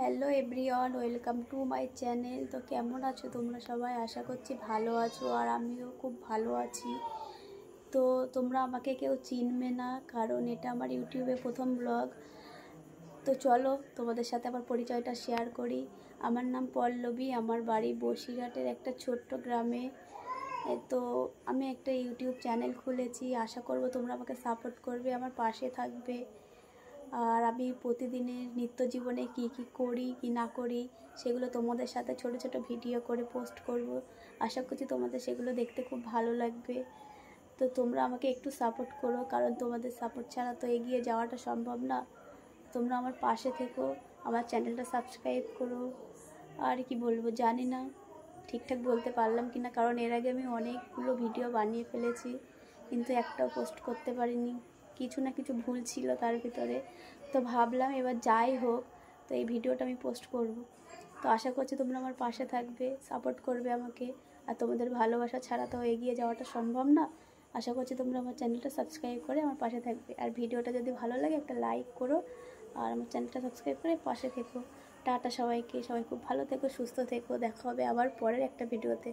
Hello everyone, welcome to my channel. তো কেমন আছো তোমরা সবাই? আশা করছি ভালো আছো, আর আমিও খুব ভালো আছি। তো তোমরা আমাকে কেউ চিনবে না, কারণ এটা আমার ইউটিউবে প্রথম ব্লগ। তো চলো তোমাদের সাথে আমার পরিচয়টা শেয়ার করি। আমার নাম পল্লবী, আমার বাড়ি বসিরহাটের একটা ছোট্ট গ্রামে। তো আমি একটা ইউটিউব চ্যানেল খুলেছি, আশা করব তোমরা আমাকে সাপোর্ট করবে, আমার পাশে থাকবে। আর আমি প্রতিদিনের নিত্য জীবনে কি কি করি কি না করি সেগুলো তোমাদের সাথে ছোট ছোট ভিডিও করে পোস্ট করব। আশা করছি তোমাদের সেগুলো দেখতে খুব ভালো লাগবে। তো তোমরা আমাকে একটু সাপোর্ট করো, কারণ তোমাদের সাপোর্ট ছাড়া তো এগিয়ে যাওয়াটা সম্ভব না। তোমরা আমার পাশে থেকো, আমার চ্যানেলটা সাবস্ক্রাইব করো। আর কি বলবো জানি না ঠিকঠাক বলতে পারলাম কি না, কারণ এর আগে আমি অনেকগুলো ভিডিও বানিয়ে ফেলেছি, কিন্তু একটাও পোস্ট করতে পারিনি। কিছু না কিছু ভুল ছিল তার ভিতরে। তো ভাবলাম এবার যাই হোক, তো এই ভিডিওটা আমি পোস্ট করব। তো আশা করছি তোমরা আমার পাশে থাকবে, সাপোর্ট করবে আমাকে। আর তোমাদের ভালোবাসা ছাড়া তো এগিয়ে যাওয়াটা সম্ভব না। আশা করছি তোমরা আমার চ্যানেলটা সাবস্ক্রাইব করে আমার পাশে থাকবে, আর ভিডিওটা যদি ভালো লাগে একটা লাইক করো, আর আমার চ্যানেলটা সাবস্ক্রাইব করে পাশে থেকো। টাটা সবাইকে, সবাই খুব ভালো থেকো, সুস্থ থেকো। দেখা হবে আবার পরের একটা ভিডিওতে।